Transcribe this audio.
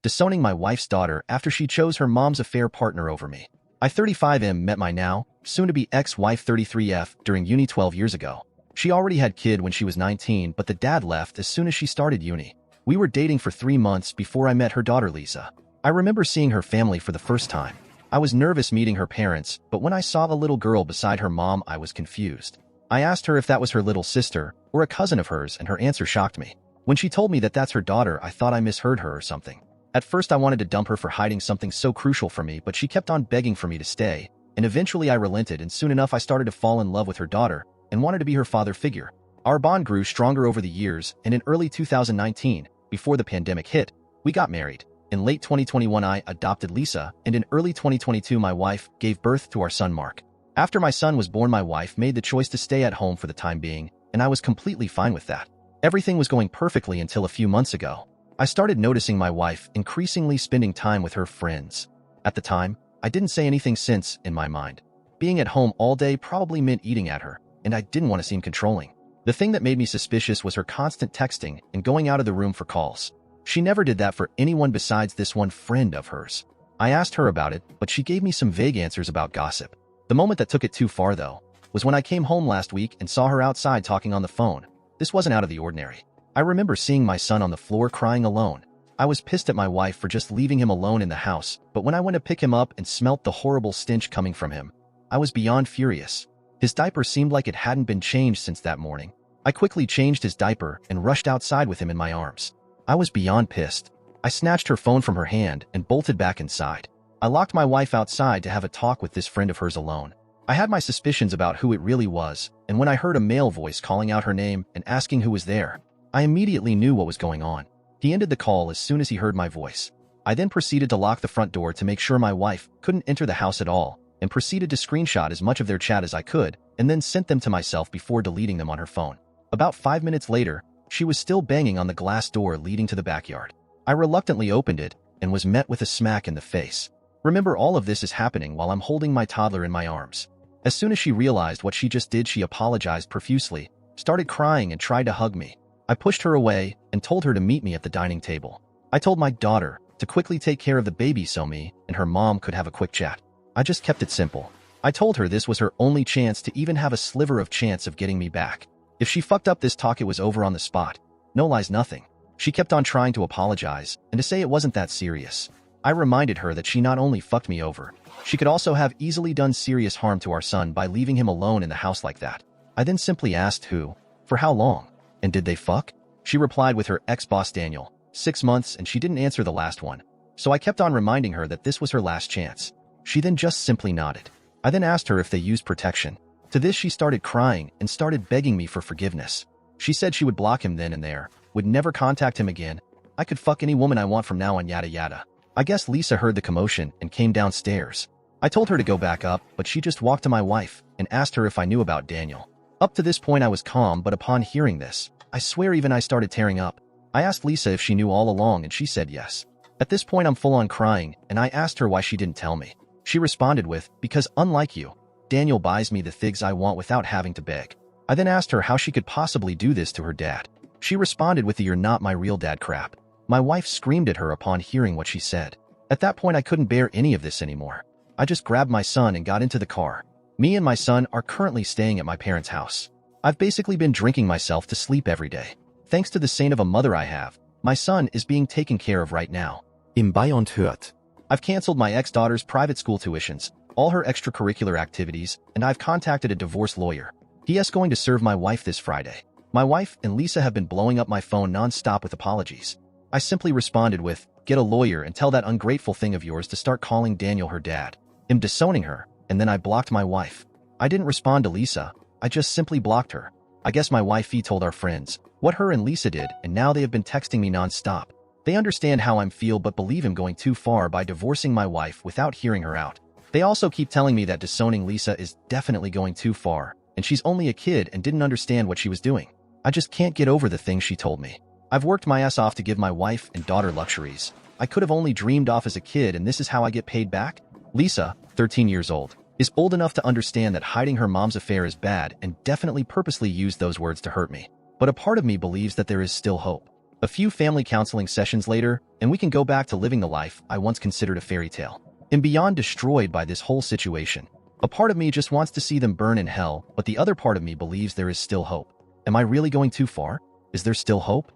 disowning my wife's daughter after she chose her mom's affair partner over me. I 35M met my now, soon-to-be ex-wife 33F during uni 12 years ago. She already had kid when she was 19, but the dad left as soon as she started uni. We were dating for 3 months before I met her daughter Lisa. I remember seeing her family for the first time. I was nervous meeting her parents, but when I saw the little girl beside her mom, I was confused. I asked her if that was her little sister or a cousin of hers, and her answer shocked me. When she told me that that's her daughter, I thought I misheard her or something. At first I wanted to dump her for hiding something so crucial from me, but she kept on begging for me to stay, and eventually I relented, and soon enough I started to fall in love with her daughter and wanted to be her father figure. Our bond grew stronger over the years, and in early 2019, before the pandemic hit, we got married. In late 2021 I adopted Lisa, and in early 2022 my wife gave birth to our son Mark. After my son was born, my wife made the choice to stay at home for the time being, and I was completely fine with that. Everything was going perfectly until a few months ago. I started noticing my wife increasingly spending time with her friends. At the time, I didn't say anything since, in my mind, being at home all day probably meant eating at her, and I didn't want to seem controlling. The thing that made me suspicious was her constant texting and going out of the room for calls. She never did that for anyone besides this one friend of hers. I asked her about it, but she gave me some vague answers about gossip. The moment that took it too far, though, was when I came home last week and saw her outside talking on the phone. This wasn't out of the ordinary. I remember seeing my son on the floor crying alone. I was pissed at my wife for just leaving him alone in the house, but when I went to pick him up and smelt the horrible stench coming from him, I was beyond furious. His diaper seemed like it hadn't been changed since that morning. I quickly changed his diaper and rushed outside with him in my arms. I was beyond pissed. I snatched her phone from her hand and bolted back inside. I locked my wife outside to have a talk with this friend of hers alone. I had my suspicions about who it really was, and when I heard a male voice calling out her name and asking who was there, I immediately knew what was going on. He ended the call as soon as he heard my voice. I then proceeded to lock the front door to make sure my wife couldn't enter the house at all, and proceeded to screenshot as much of their chat as I could, and then sent them to myself before deleting them on her phone. About 5 minutes later, she was still banging on the glass door leading to the backyard. I reluctantly opened it and was met with a smack in the face. Remember, all of this is happening while I'm holding my toddler in my arms. As soon as she realized what she just did, she apologized profusely, started crying, and tried to hug me. I pushed her away and told her to meet me at the dining table. I told my daughter to quickly take care of the baby so me and her mom could have a quick chat. I just kept it simple. I told her this was her only chance to even have a sliver of chance of getting me back. If she fucked up this talk, it was over on the spot. No lies, nothing. She kept on trying to apologize and to say it wasn't that serious. I reminded her that she not only fucked me over, she could also have easily done serious harm to our son by leaving him alone in the house like that. I then simply asked who, for how long, and did they fuck? She replied with her ex-boss Daniel, 6 months, and she didn't answer the last one. So I kept on reminding her that this was her last chance. She then just simply nodded. I then asked her if they used protection. To this she started crying and started begging me for forgiveness. She said she would block him then and there, would never contact him again. I could fuck any woman I want from now on, yada yada. I guess Lisa heard the commotion and came downstairs. I told her to go back up, but she just walked to my wife and asked her if I knew about Daniel. Up to this point I was calm, but upon hearing this, I swear even I started tearing up. I asked Lisa if she knew all along, and she said yes. At this point I'm full on crying, and I asked her why she didn't tell me. She responded with, "Because unlike you, Daniel buys me the things I want without having to beg." I then asked her how she could possibly do this to her dad. She responded with the "you're not my real dad" crap. My wife screamed at her upon hearing what she said. At that point I couldn't bear any of this anymore. I just grabbed my son and got into the car. Me and my son are currently staying at my parents' house. I've basically been drinking myself to sleep every day. Thanks to the saint of a mother I have, my son is being taken care of right now. Im Bayern hört. I've canceled my ex-daughter's private school tuitions, all her extracurricular activities, and I've contacted a divorce lawyer. He is going to serve my wife this Friday. My wife and Lisa have been blowing up my phone non-stop with apologies. I simply responded with, "Get a lawyer and tell that ungrateful thing of yours to start calling Daniel her dad." I'm disowning her, and then I blocked my wife. I didn't respond to Lisa, I just simply blocked her. I guess my wifey told our friends what her and Lisa did, and now they have been texting me non-stop. They understand how I feel but believe him going too far by divorcing my wife without hearing her out. They also keep telling me that disowning Lisa is definitely going too far, and she's only a kid and didn't understand what she was doing. I just can't get over the things she told me. I've worked my ass off to give my wife and daughter luxuries I could have only dreamed of as a kid, and this is how I get paid back? Lisa, 13 years old, is old enough to understand that hiding her mom's affair is bad and definitely purposely used those words to hurt me. But a part of me believes that there is still hope. A few family counseling sessions later, and we can go back to living the life I once considered a fairy tale. I'm beyond destroyed by this whole situation. A part of me just wants to see them burn in hell, but the other part of me believes there is still hope. Am I really going too far? Is there still hope?